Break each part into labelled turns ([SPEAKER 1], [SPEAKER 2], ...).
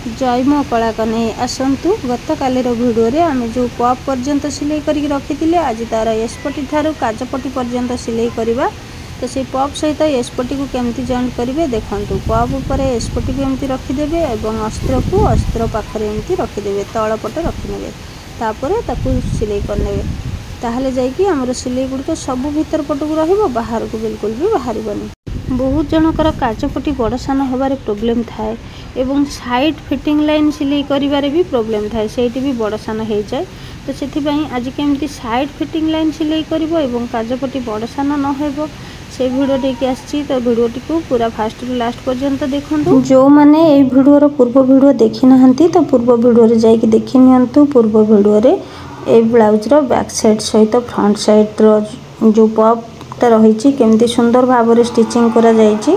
[SPEAKER 1] जय मो कला कन्हई आसतु गत कालीर भिडियो आम जो पप पर्यंत सिलाई करके रखी आज तार एसपटी ठारू काजपटी पर्यंत सिलाई करवा। तो से पप सहित एसपटी को केमती जॉइंट करेंगे देखंतु। पप उपर एसपटी को एमती रखिदेवे और अस्त्र को अस्त्र पाखरे एमती रखिदेवे, तल पटे रखिने तापर ताकू सिलाई करने ताहले जाइए आमर सिलाई गुड़िक सब भीतर पट को रहिबो, बाहर को बिल्कुल भी बाहरबनी। बहुत जनकर काजपटी बड़ सान होबार प्रोब्लेम थाए एवं साइड फिटिंग लाइन सिलाई करिवारे भी प्रोब्लेम थाए, सेठी भी बड़ सान हो जाए। तो सेथिपाई आज केमती साइड फिटिंग लाइन सिलाई करिवो एवं काजपटी बड़ सान न होबो से भिडियो लेके आछि। तो भिडियोटी को पूरा फास्ट रु लास्ट पर्यंत देखंतु। जो माने ए भिडियोर पूर्व भिडियो देखि नाहंती तो पूर्व भिडियो रे जाइके देखि नियंतु। पूर्व भिडियो रे ए ब्लाउज रो बैक साइड सहित फ्रंट साइड रो जो पप रही केमती सुंदर भाव में स्टिचिंग करा जायछि,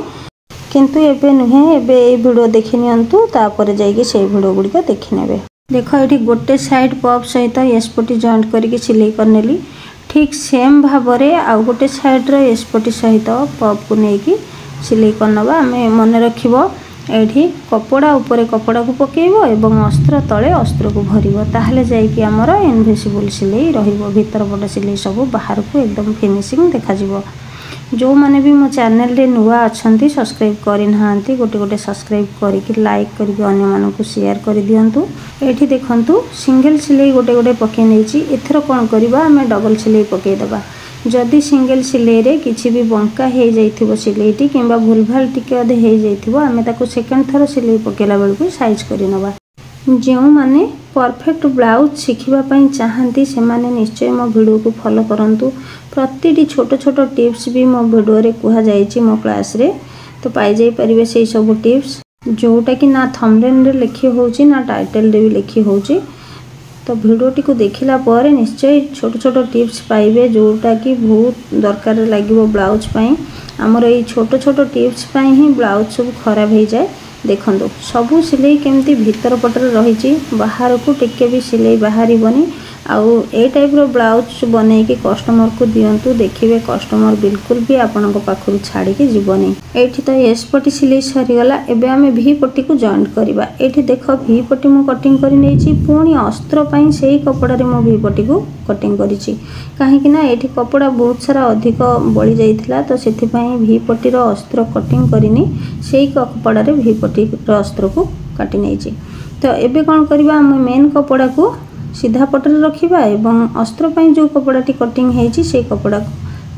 [SPEAKER 1] किंतु एबे नुहे एबे ए वीडियो देखि नियंतु तापर जाइके से वीडियो गुड़िक देखि नेबे। देखो ये गोटे साइड पप सहित एसपटी जॉइंट करके सिलाई करनेली, ठीक सेम भाव में आउ गोटे साइड रो एसपटी सहित पप को लेकिन सिलाई करनबा। आमे मन रखिबो एठी कपड़ा ऊपर कपड़ा को पकेइबो एवं अस्त्र तले अस्त्र को भरिबो, ताहले जाइकी हमर इनविजिबल सिलाई रहिबो। भीतर पट सिलाई सब बाहर को एकदम फिनिशिंग देखा जिवो। जो माने भी मो चैनल रे नुआ अछंती सब्सक्राइब करि नाहंती गोटे गोटे सब्सक्राइब करिक लाइक करिक अन्य मानन को शेयर करि दियंतु। एठी देखंतु सिंगल सिलाई गोटे गोटे पके नेछि, एथरो कोन करबा हमें डबल सिलाई पके दबा। जदि सिंगल सिलाई रे किछि भी बंका हे जाइथिबो सिलाईटी किंबा भूलभाल टिके अधे हे जाइथिबो आमे ताको सेकंड थरो सिलाई पकेला बेलकु साइज करि नबा। जो माने परफेक्ट ब्लाउज शिखिबा पई चाहंती से माने निश्चय मो वीडियो को फॉलो करंतु। प्रतिटी छोट छोट टिप्स भी मो वीडियो रे कुहा जायछि मो क्लास रे, तो पाई जाई परिबे से सब टिप्स जोटा कि ना थंबनेल रे लिखि होउछि ना टाइटल रे भी लिखि होउछि। तो वीडियोटी को देखिला पर निश्चय छोट छोट टिप्स पाइबे जोटा कि बहुत दरकार लागिवो ब्लाउज पई। हमर ए छोट छोट टिप्स पई ही ब्लाउज सब खराब हो जाए। देखंतु सबू सिलाई केमती भीतर पटर रही, बाहर को टिके भी सिलाई बाहरी बनी। आउ ए टाइप रो ब्लाउज बने कि कस्टमर को दियंतु, देखिबे कस्टमर बिल्कुल भी आपनक पाखरु छाड़ी के जीवनी। एठी तो एसपटी सिलाई सरी गला, एबे हमें वी पट्टी को जॉइंट करबा। एठी देखो वी पट्टी मु कटिंग करि नेछि, पुणी अस्त्र पई सेही कपड़ा रे मु वी पट्टी को कटिंग करिछि। काहे कि ना एठी कपड़ा बहुत सारा अधिक बळी जाइथिला, तो सेथि पई वी पट्टी रो अस्त्र कटिंग करिनी, सेही कपड़ा रे वी पट्टी रो अस्त्र को काटि नेछि। तो एबे कोन करबा हम मेन कपड़ा को सीधा पटरे रखिबा एवं अस्त्र पई जो कपड़ाटी कटिंग हेछि से कपड़ा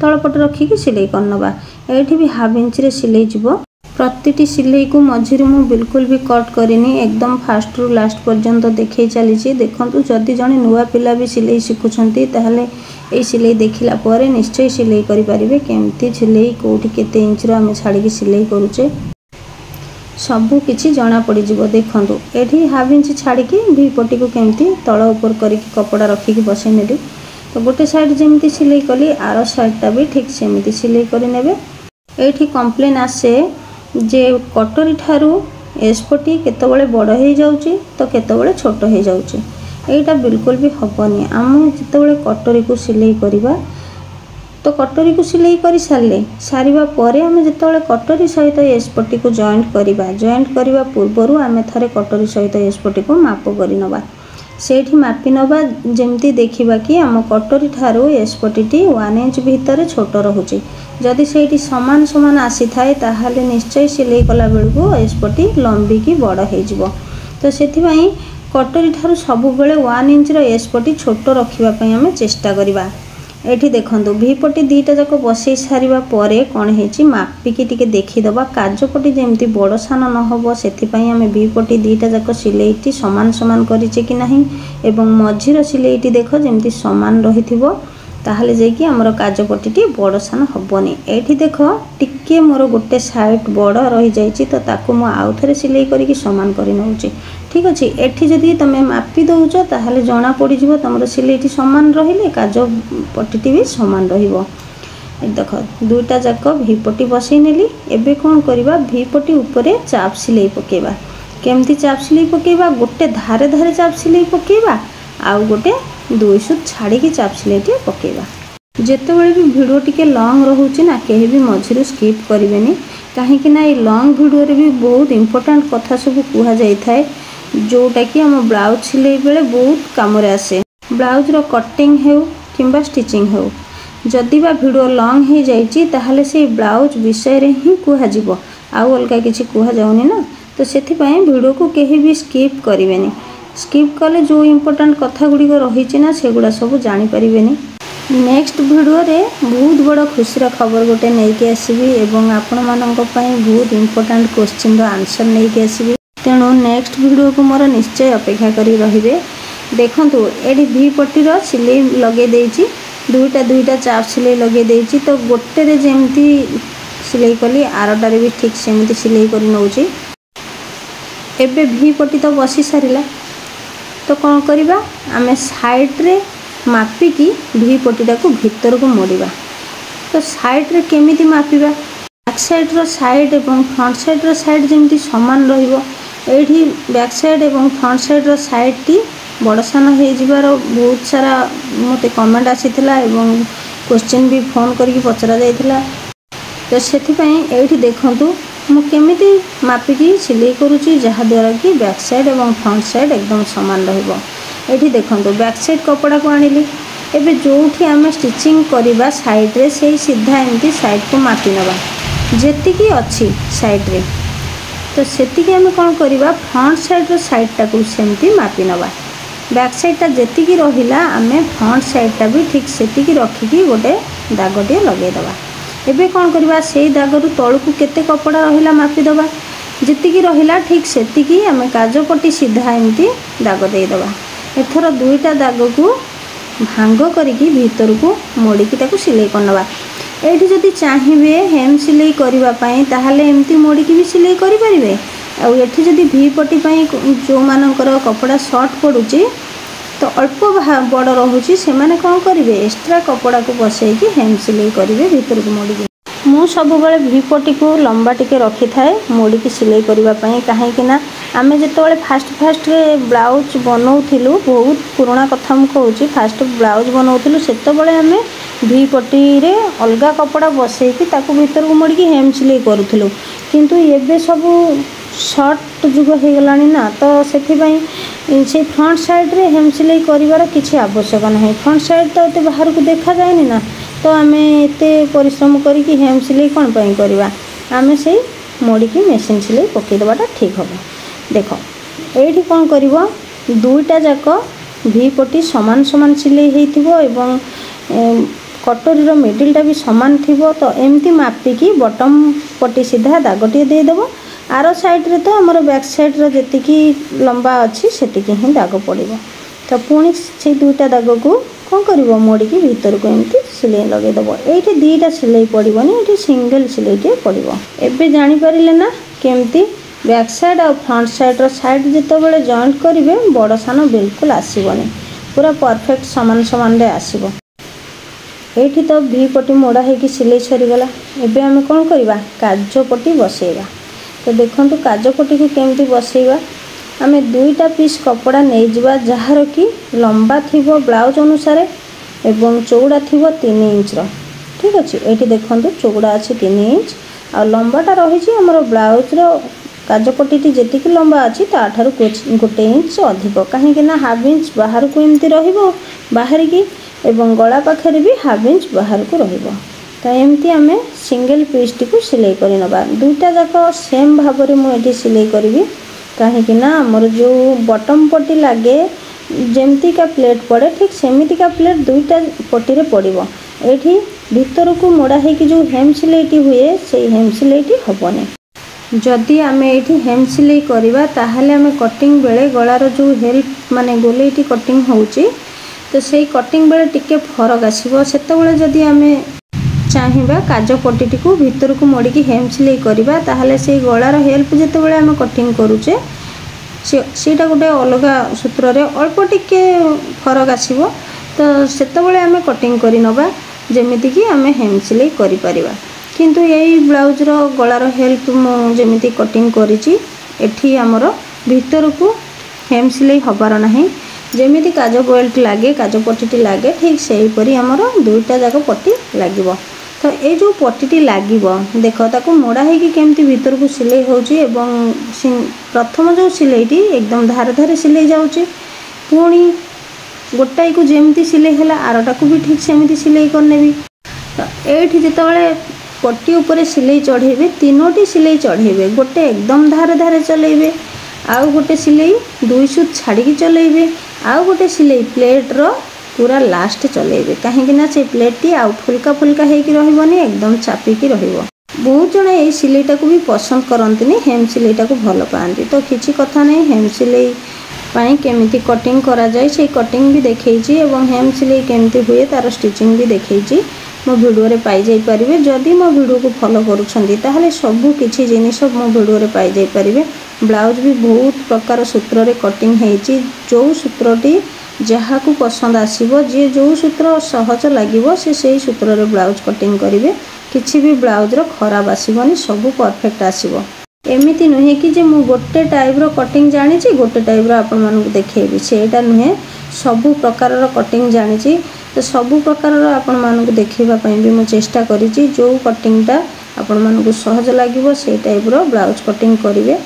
[SPEAKER 1] तळ पट रखी के सिलाई करनबा। एठी भी हाफ इंच रे सिलाई जिवो। प्रतिटी सिलाई को मझिरे मु बिल्कुल भी कट करिनी, एकदम फास्ट रु लास्ट पर्यंत देखै चलीछि। देखंतु जदि जने नुवा पिला भी सिलाई शिखुछंती ताहले ए सिलाई देखिला परे निश्चय सिलाई करि परिबे केमती सिलाई कोठी केते इंच रो हम छाडी के सिलाई करूचे सबू किछि जना पड़ी जिवो। देखंतु एठी हाफ इंच छाड़ी के वी पट्टी को केमती तळ ऊपर करिक कपड़ा रखी के बसै नेली। तो गोटे साइड जेमती सिलाई कली आरो साइडटा भी ठीक सेमती सिलाई करि नेबे। एठी कंप्लेन आसे जे कटोरी ठारू एसपटी केतबेले बड़ हे जाउची तो केतबेले छोट हे जाउची, एटा बिल्कुल भी हबनी। हम जेतबेले कटोरी को सिलाई करिबा तो कटोरी को सिलाई करि सारिबा परे हम जेतबेले कटोरी सहित एसपटी को जॉइंट करिबा पूर्वरु आमे थरे कटोरी सहित एसपटी को माप करि नबा। सेठी मापि नबा जेमती देखिबा कि हम कटोरी ठारू एसपटीटी 1 इंच भीतर छोट रहुची। जदि सेठी समान समान आसी थाए ताहाले निश्चय सिलाई कला बेलको एसपटी लंबी की बड़ हे जिवो। तो सेथि पई कटोरी ठारू सब बेले 1 इंच रो एसपटी छोट रखिबा पई हम चेष्टा करिबा। एठी देखंतु वी पट्टी दीटा जाक बसई सारिबा परे कोन हेची मापिकी टिके देखि दबा। काजपट्टी जेमती बड़ सान न होबो सेथि पई हम वी पट्टी दीटा जाक सिलाईटी समान समान करिचे कि नाही एवं मझिर सिलाईटी देखो जेमती समान रहिथिबो, ताहले जे कि हमर काजपट्टीटी बड़ सान होबनी। एठी देखो टिके मोर गोटे साइड बड़ रही जाइछि, तो ताकू मु आउ थरे सिलाई करिकि समान करि नउछि। ठीक अछि, एठी जदि तमे मापी दउछो ताहले जणा पड़ी जिवो तमरो सिलाईटी समान रहिले काजपट्टीटी भी समान रहिबो। देखो दुईटा जाक वी पट्टी बसई नेली। एबे कोन करबा वी पट्टी ऊपरे चाप सिलाई पकेबा। केमती चाप सिलाई पकेबा, गोटे धारे धारे चाप सिलाई पकेबा आउ गोटे 2 सुत छाड़ी के चाप सिलाईटी पकेबा। जेतेबेले भी वीडियो टिके लॉन्ग रहउछि ना केही भी मझिरु स्किप करिवेनी, काहे कि ना ए लॉन्ग वीडियो रे भी बहुत इंपोर्टेंट कथा सब कुहा जाई थाए। जोटा कि आम ब्लाउज सिलाई बेले बहुत काम आसे। ब्लाउज रो कटिंग हेउ किंबा स्टिचिंग हेउ जदि बा वीडियो लॉन्ग हो जाइए ताहले से ब्लाउज विषय रे ही कुहा जिवो आउ अलगा किसी कुहा जाउनी ना। तो सेथिपाई वीडियो को कहीं भी स्किप करें। स्किप कले जो इम्पोर्टेंट कथा गुड़िक रही ना सेगुड़ा सब जानीपारे। नेक्स्ट वीडियो रे बहुत बड़ खुशी खबर गोटे नहीं कि आसबि एवं आपण मानक बहुत इम्पोर्टेंट क्वेश्चन आंसर नहीं कि आसबि। तेणु नेक्स्ट वीडियो को मोर निश्चय अपेक्षा करी रहिबे। देखंतु एडी वी पट्टीर सिलाई लगे देइछि दुईटा चाप सिलाई लगे देइछि। तो गोटे रे जेमती सिलाई कली आरटारे भी ठीक सेमती सिलाई करी नउछि। एबे वी पट्टी तो बसी सारिला तो कौन करिबा आमे साइड रे मापिकी वी पट्टीटा को भीतर को मोड़िबा। तो साइड रे केमिति मापिबा बैक साइड रो साइड एवं फ्रंट साइड रो साइड जेमती समान रहिबो। एठी बैक साइड एवं फ्रंट साइड रो साइड टी बड़ सान हो जिबार बहुत सारा मते कमेंट आसीथिला एवं क्वेश्चन भी फोन करके पचरा जाइथिला। तो सेथिपाई एठी देखंतु मु केमिति मापिकी सिलाई करूची जहा द्वारा कि बैक साइड एवं फ्रंट साइड एकदम समान रहिबो। एठी देखंतु बैक साइड कपड़ा को आनिली एबे जोठी आमे स्टिचिंग करिबा साइड रे से सीधा एमती साइड को मापी नबा जेतिकी अछि साइड रे। तो सेतिकी आमे कोन करिबा फ्रंट साइड रो साइड टा को सेमती मापी नबा। बैक साइड टा जेतिकी रहिला आमे फ्रंट साइड टा भी ठीक सेतिकी रखिकी गोटे दागटे लगे दबा। एबे कोन करिबा सेई दागरु तळकु केते कपड़ा रहिला मापी दबा जेतिकी रहिला ठीक सेतिकी आमे काजो पट्टी सीधा एमती दाग देई दबा। एथर दुईटा दाग को भांग करिकी भीतर को मोड़िकी ताकू सिलाई करनबा। एठी जदि चाहिबे हेम सिलाई करिबा पई ताहाले एमती मोड़िकी भी सिलाई करि परिबे। आ एठी जदि वी पट्टी पई जो मानकर कपड़ा शॉर्ट पडुची तो अल्प बड़ रहुची से माने कोन करिवे एक्स्ट्रा कपड़ा को बसैकी हेम सिलाई करिवे भीतर को मोड़िकी। मु सब बेले वी पट्टी को लंबा टिके रखी थाए मोड़िकी सिलाई करिबा पई काहेकि ना आमे जेतेबेले फास्ट रे ब्लाउज बनाउथिलु बहुत पुराना कथा मु कहूची फास्ट ब्लाउज बनाउथिलु सेतेबेले आमे वी पट्टी रे अलगा कपड़ा बसैकी ताकू भीतर को मोड़िकी हेम सिलाई करूथिलु। किंतु एबे सब शॉर्ट जुग हो गलानी ना तो सेथिबाई से फ्रंट साइड रे हेम सिलाई करिवार किछि आवश्यक नहीं। फ्रंट साइड तो एते बाहर को देखा जाएनी ना तो आमे एते परिश्रम करिकी हेम सिलाई कोन पई करबा आमे से मोड़िकी मशीन सिलाई पकई दबाटा ठीक होबो। देखो एठी कोन करिवो दुईटा जाक वी पट्टी समान समान सिलाई हेइथिबो एवं कटोरी रो मिडिल टा भी समान थिबो। तो एमती मापिकी बॉटम पट्टी सीधा दागटी दे देबो। आरो साइड रे तो हमर बैक साइड रो जेतिकी लंबा अछि सेतिकी ही दाग पड़िबो। तो पुणी से दुईटा दाग को कौन करिवो मोड़िकी भीतर को एमती सिलाई लगे दबो। एठी दुईटा सिलाई पड़िबोनी एठी सिंगल सिलाई टे पड़िबो। एबे जानि परिले ना केमती बैक साइड और फ्रंट साइड रो साइड जेतेबेले जॉइंट करिवे बड़ सान बिल्कुल आसीबोनी पूरा परफेक्ट समान समान रे आसीबो। एठी तो वी पट्टी मोड़ा हेकी सिलाई सरी गला। एबे हमें कौन करिबा काजो पट्टी बसेइबा। तो देखंतु काजो पट्टी को केमती बसेइबा आमे दुईटा पीस कपड़ा नहीं जिबा जहार कि लंबा थिबो ब्लाउज अनुसार एवं चौड़ा थिबो 3 इंच रो। ठीक अछि एठी देखंतु चौड़ा अछि 3 इंच आ लंबाटा रहिछि हमर ब्लाउज रो काजो पट्टी जेतिकी लंबा अछि ताठारु 1 इंच अधिक काहे ना हाफ इंच बाहर को एमती रहिबो बाहर की एवं गला पाखरे भी हाफ इंच बाहर को रहिबो। तो एमती आमे सिंगल पीस टी को सिलाई करि नबा। दुईटा जाक सेम भाव रे मु एठी सिलाई करबी काहे ना हमर जो बॉटम पट्टी लागे जेमती का प्लेट पड़े ठीक सेमिति का प्लेट दुईटा पट्टी रे पड़िबो। एठी भीतर को मोड़ा हे कि जो हेम सिलाईटी हुए से हेम सिलाईटी हबने। जदि आमे एठी हेम सिलाई करबा ताहाले आमे कटिंग बेले गलार जो हेल्प माने गोलेटी कटिंग होउची तो से कटिंग बेले टिके फरक आसीबो। सेतेबेले जदि आमे चाहिबा काजो पट्टी को भीतर को मोड़िकी हेम सिलाई करबा ताहाले से गलार हेल्प जेतेबेले आमे कटिंग करूचे सेटा गोटे अलगा सूत्र रे अल्प टिके फरक आसीबो। तो सेतेबेले आमे कटिंग करि नबा जेमिति कि आमे हेम सिलाई करि परिबा। किंतु यही ब्लाउज रो गलार हेल्प मु जेमिति कटिंग करिची एठी हमर भीतर को हेम सिलाई हबार नाही। जेमिति काजो बेल्ट लागे काजो पट्टी लागे ठीक सेही परी हमर दुईटा जाक पट्टी लागिबो। तो ये जो पट्टी लगे देख ताको मोड़ा होगी केमती भीतर को सिलाई होची एवं प्रथम जो सिलाईटी एकदम धारे धारे सिलाई जाऊँगी पुणी गोटाई को जमती सिलाई है आरटा को भी ठीक सेमती सिलाई करने तो ये जिते पट्टी उपर सिलाई चढ़ेबे तीनोटी सिलाई चढ़ेबे गोटे एकदम धारे धारे चलेबे आउ गोटे सिलाई 2 सूत छाड़ी चलेबे आउ गोटे सिलाई प्लेट्र पूरा लास्ट चलेबे कहीं से प्लेटी आउ फुल्का फुल्का होगी रही एकदम चापिकी रहिबो। बहुत जन ये सिलाईटा को भी पसंद करंतनी हेम सिलाईटा को भल पाती तो किसी कथा नहीं हेम सिलाई पाई केमिति कटिंग करा जाए से कटिंग भी देखी एवं हेम सिलाई केमिति हुए तार स्टिचिंग भी देखी मो वीडियो रे पाई जाई परिबे। जदि मो वीडियो को फॉलो करूछंती ताहले सबु किछि जिनिस मो वीडियो रे पाई जाई परिबे। ब्लाउज भी बहुत प्रकार सूत्र रे कटिंग हेची जो सूत्रटी जहाँ को पसंद आसीबो जे जो सूत्र सहज लागिबो से सेही सूत्र रे ब्लाउज कटिंग करिवे किछि भी ब्लाउज रो खराब आसीबोनी सबु परफेक्ट आसीबो। एमिति नुहे कि जे मु गोटे टाइप रो कटिंग जानी छी गोटे टाइप रो आपन मानू देखेबी सेटा नुहे सबु प्रकार रो कटिंग जानी छी तो सबु प्रकार रो आपन मानू देखैबा पई भी मु चेष्टा करी छी जो कटिंगटा आपन मानू सहज लागिबो से टाइप रो ब्लाउज कटिंग करिवे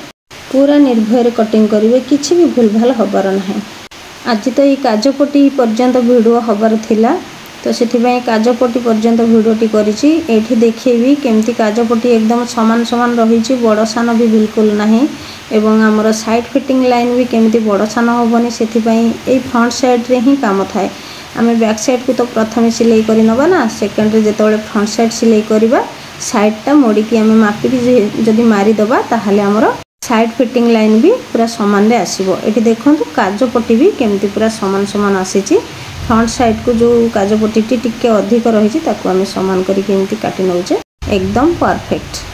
[SPEAKER 1] पूरा निर्भय रे कटिंग करिवे किछि भी भूल भाल हबार नाही। आज तो ये काजपट्टी पर्यंत वीडियो हबार थिला तो से काजपट्टी पर्यंत वीडियोटी करी एठी देखेबी केमती काजपट्टी एकदम समान समान रही बड़ सान भी बिल्कुल नहीं एवं आमर साइड फिटिंग लाइन भी केमती बड़ सान हेनी से फ्रंट साइड रे ही काम थाए आम बैक साइड को तो प्रथम सिलाई कर नवा ना सेकेंड रे जिते फ्रंट साइड सिलाई करवा साइडटा मोड़िकी आम मापिकी जदि मारिदबा ताहले आमर साइड फिटिंग लाइन भी पूरा सामान रे आसीबो। एठी देखंतु काजपट्टी भी केमती पूरा सामान सामान आसीची फ्रंट साइड को जो काजपट्टी टिके अधिक रही ताको आम सामान करके एमती काटी नौचे एकदम परफेक्ट।